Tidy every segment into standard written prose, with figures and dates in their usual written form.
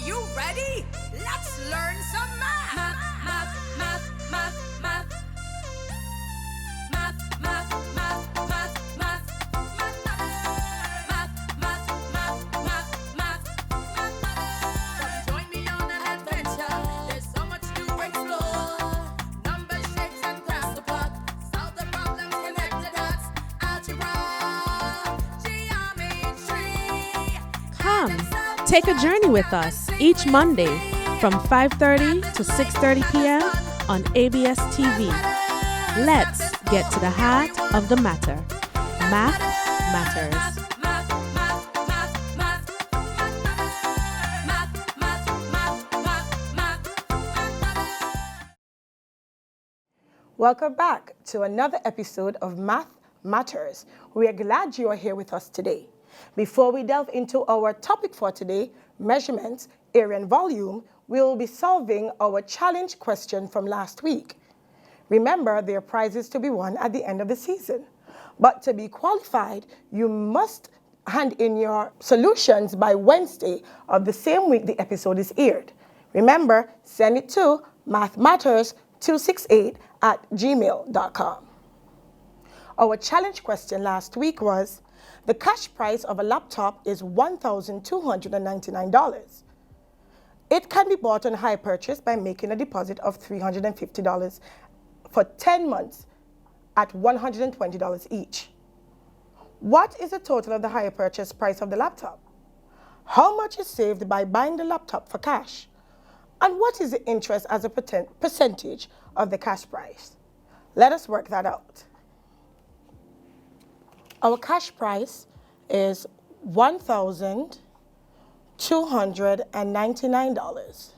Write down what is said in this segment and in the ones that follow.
You ready? Let's learn some math. Math, math, math, math, math. Math, math, math, math, math. Math, math, math, math, math. Come join me on an adventure. There's so much to explore. Numbers, shapes, and graphs to plot. Solve the problems, connect the dots. Algebra, geometry. Come, take a journey with us each Monday from 5:30 to 6:30 p.m. on ABS TV. Let's get to the heart of the matter. Math matters. Welcome back to another episode of Math Matters. We are glad you are here with us today. Before we delve into our topic for today, measurements, area and volume, we will be solving our challenge question from last week. Remember, there are prizes to be won at the end of the season. But to be qualified, you must hand in your solutions by Wednesday of the same week the episode is aired. Remember, send it to mathmatters268@gmail.com. Our challenge question last week was, the cash price of a laptop is $1,299. It can be bought on hire purchase by making a deposit of $350 for 10 months at $120 each. What is the total of the hire purchase price of the laptop? How much is saved by buying the laptop for cash? And what is the interest as a percentage of the cash price? Let us work that out. Our cash price is $1,299.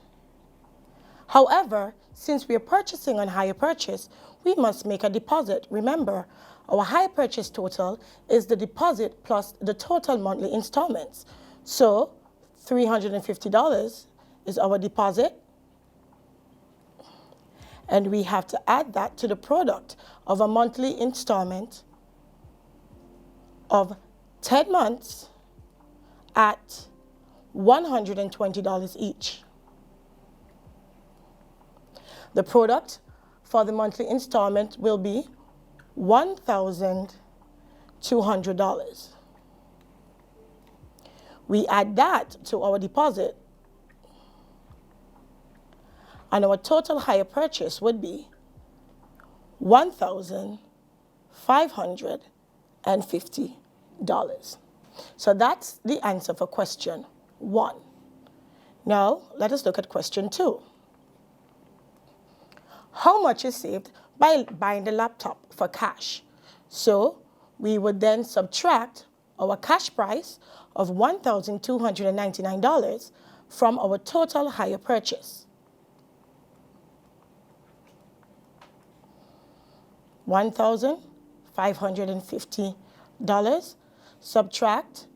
However, since we are purchasing on hire purchase, we must make a deposit. Remember, our hire purchase total is the deposit plus the total monthly installments. So, $350 is our deposit. And we have to add that to the product of a monthly installment of 10 months at $120 each. The product for the monthly installment will be $1,200. We add that to our deposit, and our total hire purchase would be $1,550. So that's the answer for question 1. Now, let us look at question 2. How much is saved by buying the laptop for cash? So, we would then subtract our cash price of $1,299 from our total hire purchase. $1,550 subtract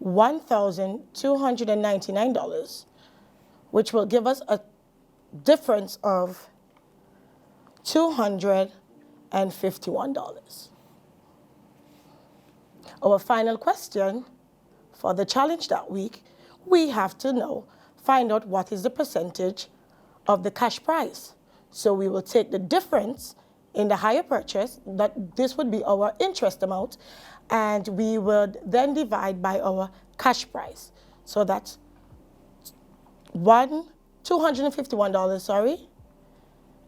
$1,299, which will give us a difference of $251. Our final question for the challenge that week, we have to find out what is the percentage of the cash price. So we will take the difference in the hire purchase, that this would be our interest amount, and we would then divide by our cash price. So that's $251,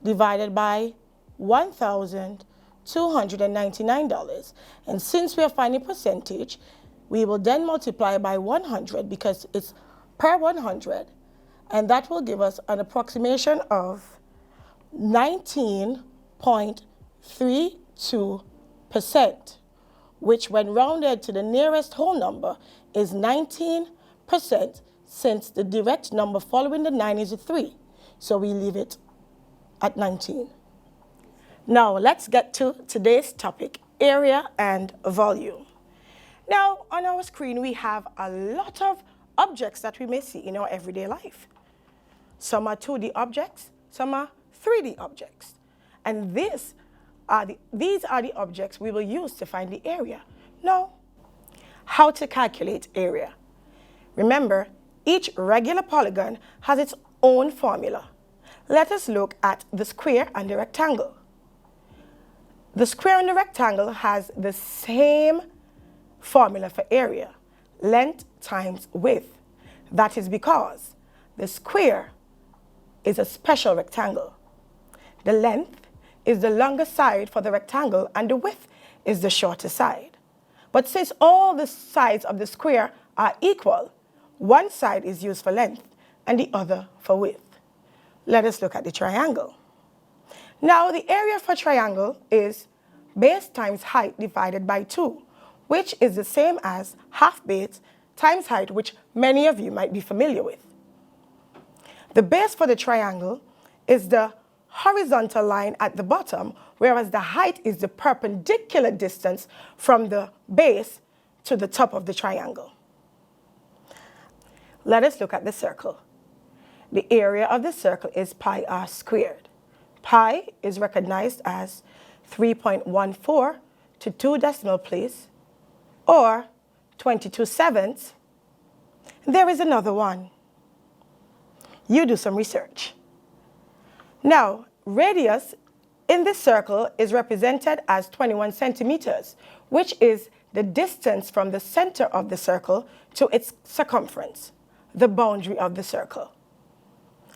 divided by $1,299. And since we are finding percentage, we will then multiply by 100 because it's per 100, and that will give us an approximation of 19.32%, which when rounded to the nearest whole number is 19%, since the direct number following the 9 is a 3. So we leave it at 19. Now let's get to today's topic, area and volume. Now on our screen we have a lot of objects that we may see in our everyday life. Some are 2D objects, some are 3D objects. And these are the objects we will use to find the area. Now, how to calculate area? Remember, each regular polygon has its own formula. Let us look at the square and the rectangle. The square and the rectangle has the same formula for area, length times width. That is because the square is a special rectangle. The length is the longer side for the rectangle and the width is the shorter side. But since all the sides of the square are equal, one side is used for length and the other for width. Let us look at the triangle. Now the area for triangle is base times height divided by 2, which is the same as half base times height, which many of you might be familiar with. The base for the triangle is the horizontal line at the bottom, whereas the height is the perpendicular distance from the base to the top of the triangle. Let us look at the circle. The area of the circle is pi r squared. Pi is recognized as 3.14 to 2 decimal place, or 22/7. There is another one. You do some research. Now, radius in this circle is represented as 21 centimeters, which is the distance from the center of the circle to its circumference, the boundary of the circle.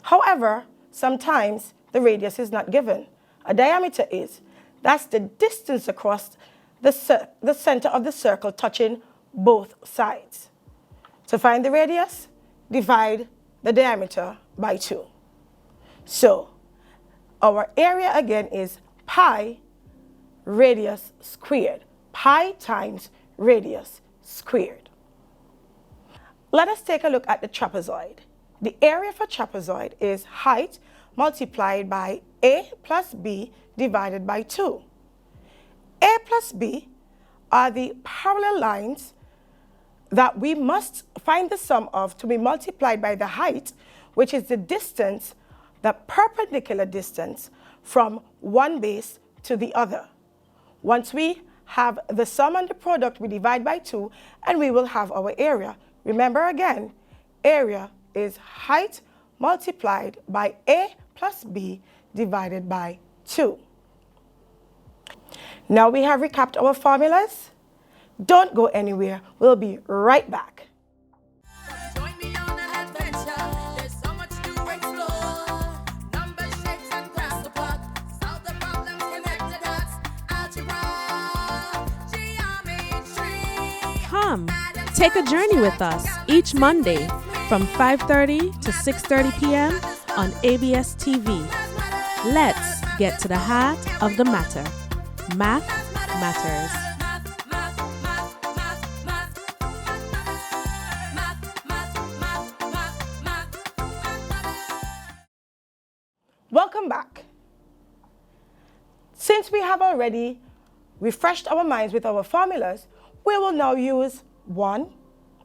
However, sometimes the radius is not given. A diameter is. That's the distance across the center of the circle touching both sides. To find the radius, divide the diameter by 2. So, our area again is pi radius squared. Pi times radius squared. Let us take a look at the trapezoid. The area for trapezoid is height multiplied by a plus b divided by 2. A plus b are the parallel lines that we must find the sum of to be multiplied by the height, which is the distance, the perpendicular distance from one base to the other. Once we have the sum and the product, we divide by 2 and we will have our area. Remember again, area is height multiplied by a plus b divided by 2. Now we have recapped our formulas. Don't go anywhere. We'll be right back. Join me on an adventure. There's so much to explore. Numbers, shapes, and graphs to plot. Solve the problems, connect the dots. Algebra, geometry. Come, take a journey with us each Monday from 5:30 to 6:30 p.m. on ABS TV. Let's get to the heart of the matter. Math matters. Welcome back. Since we have already refreshed our minds with our formulas, we will now use one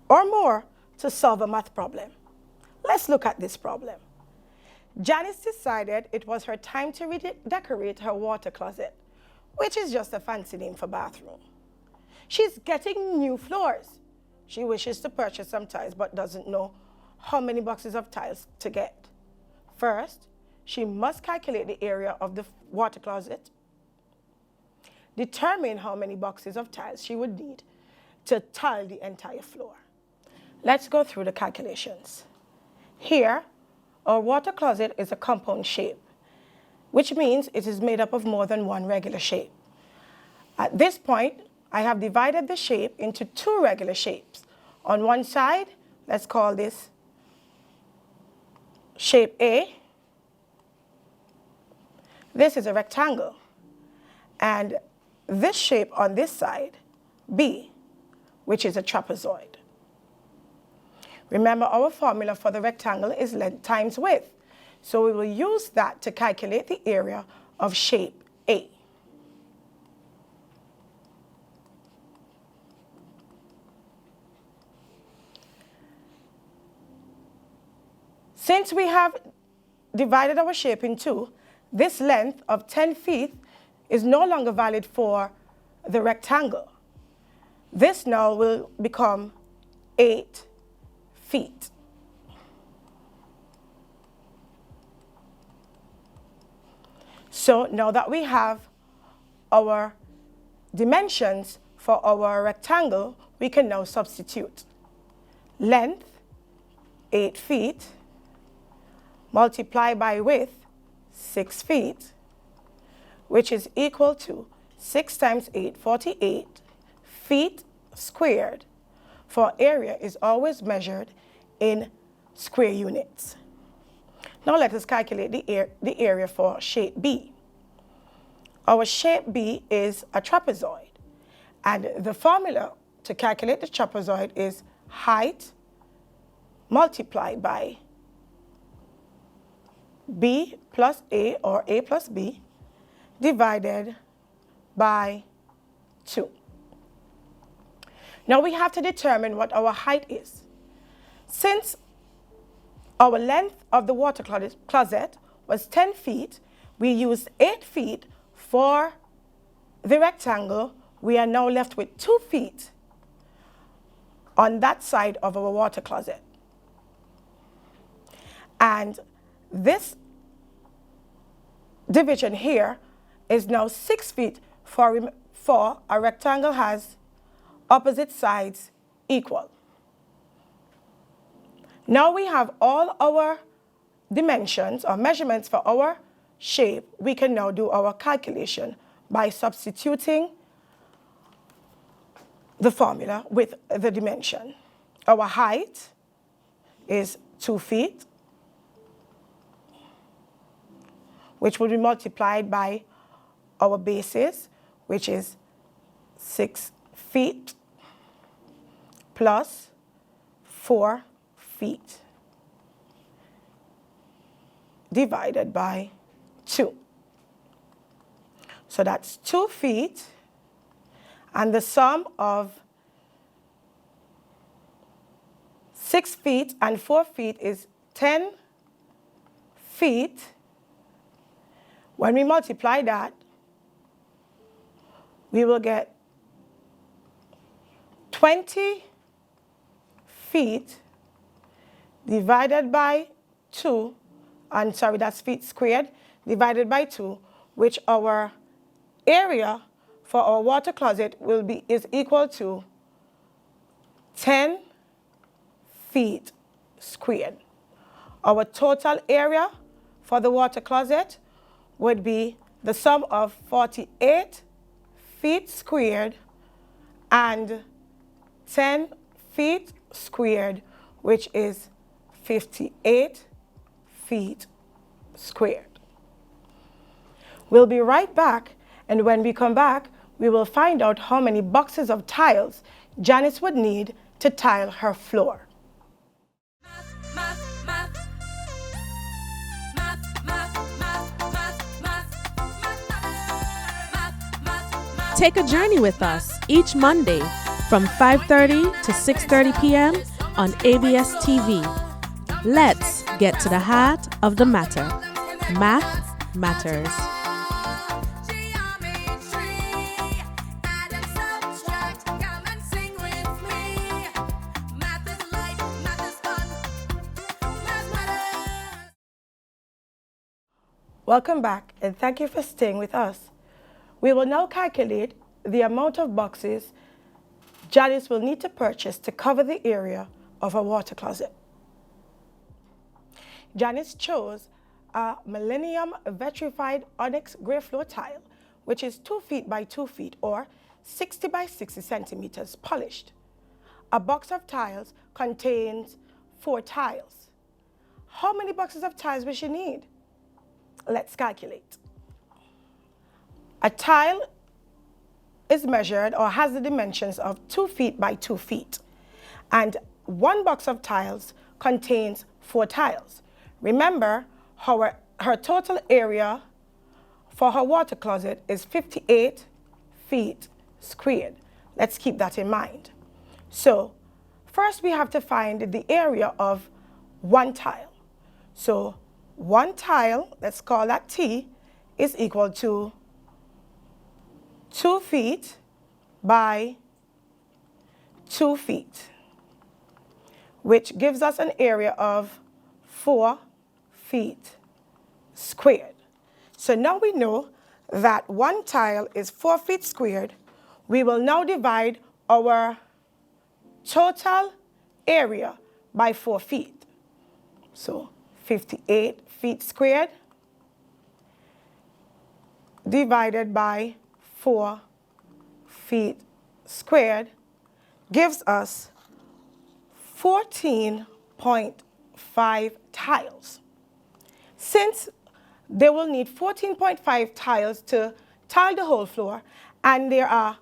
or more to solve a math problem. Let's look at this problem. Janice decided it was her time to redecorate her water closet, which is just a fancy name for bathroom. She's getting new floors. She wishes to purchase some tiles but doesn't know how many boxes of tiles to get. First, she must calculate the area of the water closet, determine how many boxes of tiles she would need to tile the entire floor. Let's go through the calculations. Here, our water closet is a compound shape, which means it is made up of more than one regular shape. At this point, I have divided the shape into 2 regular shapes. On one side, let's call this shape A. This is a rectangle. And this shape on this side, B, which is a trapezoid. Remember, our formula for the rectangle is length times width. So we will use that to calculate the area of shape A. Since we have divided our shape in 2, this length of 10 feet is no longer valid for the rectangle. This now will become 8 feet. So now that we have our dimensions for our rectangle, we can now substitute. Length, 8 feet, multiplied by width, 6 feet, which is equal to 6 times 8, 48 feet squared. For area is always measured in square units. Now let us calculate the area for shape B. Our shape B is a trapezoid, and the formula to calculate the trapezoid is height multiplied by B plus A, or A plus B, divided by 2. Now we have to determine what our height is. Since our length of the water closet was 10 feet, we used 8 feet for the rectangle. We are now left with 2 feet on that side of our water closet. And this division here is now 6 feet for a rectangle has opposite sides equal. Now we have all our dimensions or measurements for our shape. We can now do our calculation by substituting the formula with the dimension. Our height is 2 feet, which will be multiplied by our bases, which is 6 feet plus 4 feet divided by 2. So that's 2 feet, and the sum of 6 feet and 4 feet is 10 feet. When we multiply that, we will get 20 feet divided by 2, and sorry, that's feet squared, divided by 2, which our area for our water closet is equal to 10 feet squared. Our total area for the water closet would be the sum of 48 feet squared and 10 feet squared, which is 58 feet squared. We'll be right back, and when we come back, we will find out how many boxes of tiles Janice would need to tile her floor. Take a journey with us each Monday from 5:30 to 6:30 p.m. on ABS TV. Let's get to the heart of the matter. Math matters. Welcome back, and thank you for staying with us. We will now calculate the amount of boxes Janice will need to purchase to cover the area of her water closet. Janice chose a Millennium Vitrified Onyx Gray Floor tile, which is 2 feet by 2 feet or 60 by 60 centimeters polished. A box of tiles contains 4 tiles. How many boxes of tiles will she need? Let's calculate. A tile is measured or has the dimensions of 2 feet by 2 feet, and 1 box of tiles contains 4 tiles. Remember, her total area for her water closet is 58 feet squared. Let's keep that in mind. So first we have to find the area of 1 tile. So 1 tile, let's call that T, is equal to 2 feet by 2 feet, which gives us an area of 4 feet squared. So now we know that one tile is 4 feet squared. We will now divide our total area by 4 feet. So 58 feet squared divided by 4 feet squared gives us 14.5 tiles. Since they will need 14.5 tiles to tile the whole floor, and there are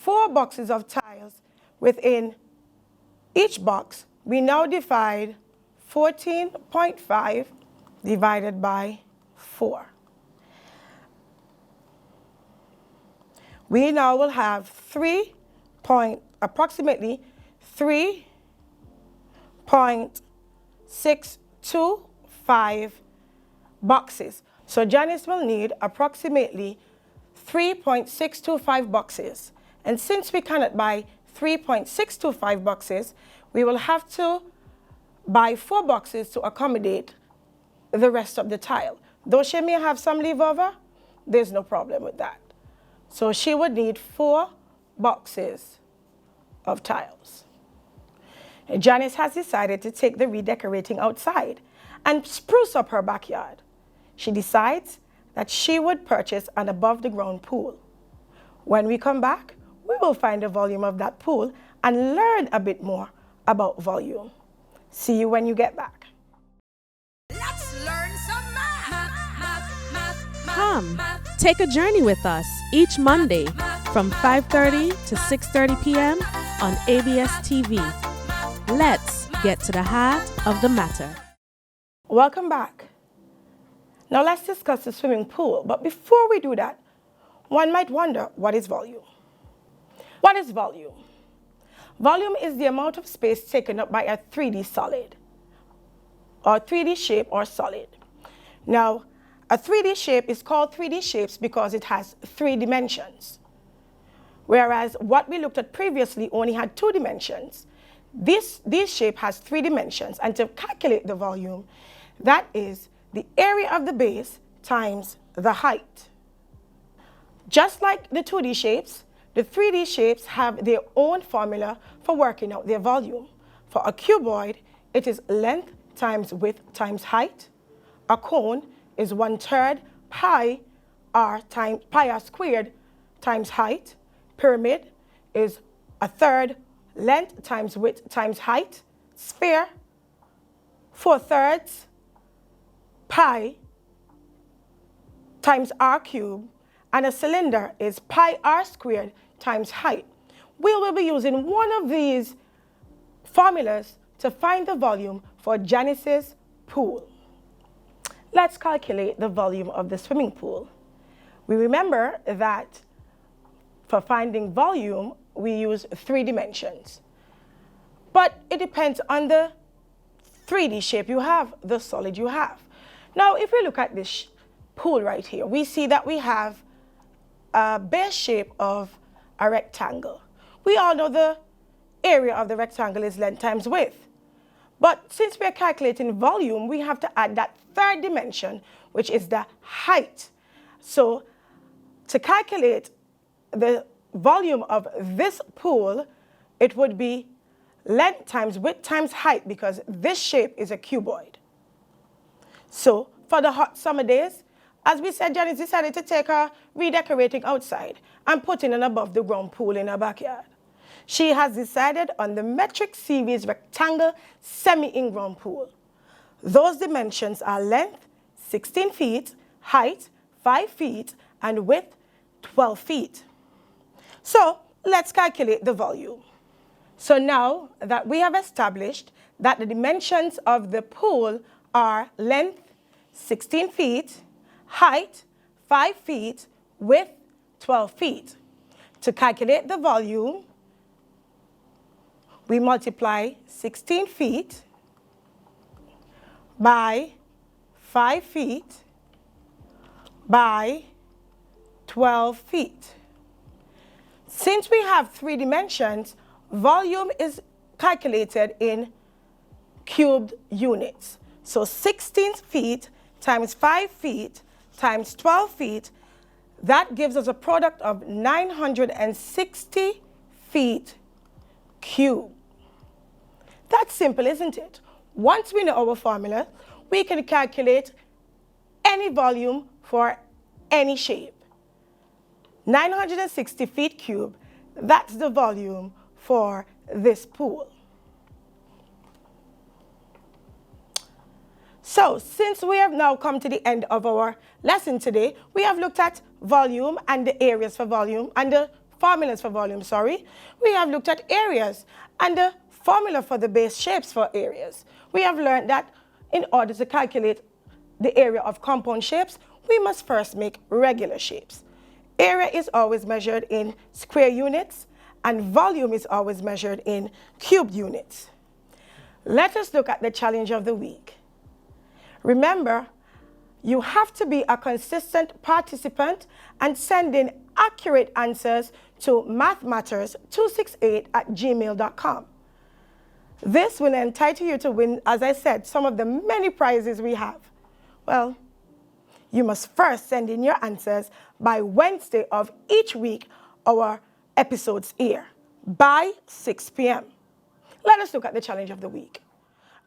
4 boxes of tiles within each box, we now divide 14.5 divided by 4. We now will have approximately 3.625 boxes. So Janice will need approximately 3.625 boxes. And since we cannot buy 3.625 boxes, we will have to buy 4 boxes to accommodate the rest of the tile. Though she may have some leave over, there's no problem with that. So she would need 4 boxes of tiles. Janice has decided to take the redecorating outside and spruce up her backyard. She decides that she would purchase an above-the-ground pool. When we come back, we will find the volume of that pool and learn a bit more about volume. See you when you get back. Let's learn some math. Come, take a journey with us each Monday from 5:30 to 6:30 p.m. on ABS TV. Let's get to the heart of the matter. Welcome back. Now let's discuss the swimming pool. But before we do that, one might wonder, what is volume? What is volume? Volume is the amount of space taken up by a 3D solid, or 3D shape or solid. Now, a 3D shape is called 3D shapes because it has 3 dimensions. Whereas what we looked at previously only had 2 dimensions. This shape has 3 dimensions, and to calculate the volume, that is the area of the base times the height. Just like the 2D shapes, the 3D shapes have their own formula for working out their volume. For a cuboid, it is length times width times height. A cone is 1/3 pi r squared times height. Pyramid is 1/3 length times width times height. Sphere, 4/3 pi times r cubed. And a cylinder is pi r squared times height. We will be using one of these formulas to find the volume for Janice's pool. Let's calculate the volume of the swimming pool. We remember that for finding volume, we use 3 dimensions. But it depends on the 3D shape you have, the solid you have. Now, if we look at this pool right here, we see that we have a base shape of a rectangle. We all know the area of the rectangle is length times width. But since we're calculating volume, we have to add that 3rd dimension, which is the height. So to calculate the volume of this pool, it would be length times width times height, because this shape is a cuboid. So for the hot summer days, as we said, Janice decided to take her redecorating outside and put in an above-the-ground pool in her backyard. She has decided on the metric series rectangle semi-in-ground pool. Those dimensions are length, 16 feet, height, 5 feet, and width, 12 feet. So let's calculate the volume. So now that we have established that the dimensions of the pool are length, 16 feet, height, 5 feet, width, 12 feet. To calculate the volume, we multiply 16 feet by 5 feet by 12 feet. Since we have 3 dimensions, volume is calculated in cubed units. So 16 feet times 5 feet times 12 feet, that gives us a product of 960 feet cubed. That's simple, isn't it? Once we know our formula, we can calculate any volume for any shape. 960 feet cubed, that's the volume for this pool. So, since we have now come to the end of our lesson today, we have looked at volume and the areas for volume and the formulas for volume, We have looked at areas and the formula for the base shapes for areas. We have learned that in order to calculate the area of compound shapes, we must first make regular shapes. Area is always measured in square units and volume is always measured in cubed units. Let us look at the challenge of the week. Remember, you have to be a consistent participant and send in accurate answers to mathmatters268@gmail.com. This will entitle you to win, as I said, some of the many prizes we have. Well, you must first send in your answers by Wednesday of each week our episodes air, by 6 p.m. Let us look at the challenge of the week.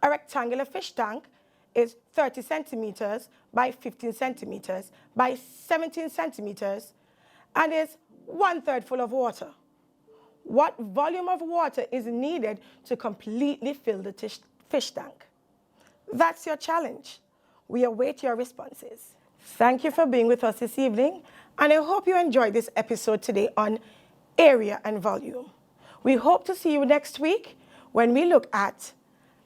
A rectangular fish tank is 30 centimeters by 15 centimeters by 17 centimeters and is 1/3 full of water. What volume of water is needed to completely fill the fish tank? That's your challenge. We await your responses. Thank you for being with us this evening, and I hope you enjoyed this episode today on area and volume. We hope to see you next week when we look at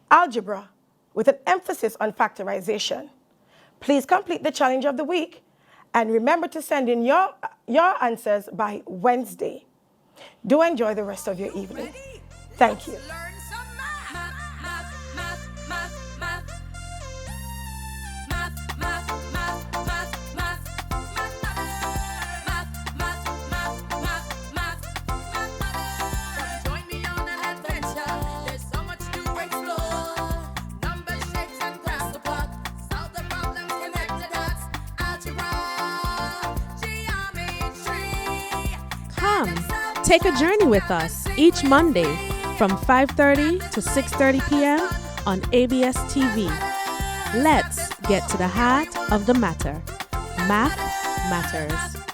algebra with an emphasis on factorization. Please complete the challenge of the week and remember to send in your answers by Wednesday. Do enjoy the rest of your evening. Thank you. Learn some math. Math, math, math, math, math, math, math, math, math, math, math. Join me on an adventure. There's so much to explore. Numbers, shapes, and graphs to plot. Solve the problems, connect the dots. Algebra, geometry. Come, take a journey with us each Monday from 5:30 to 6:30 p.m. on ABS TV. Let's get to the heart of the matter. Math matters.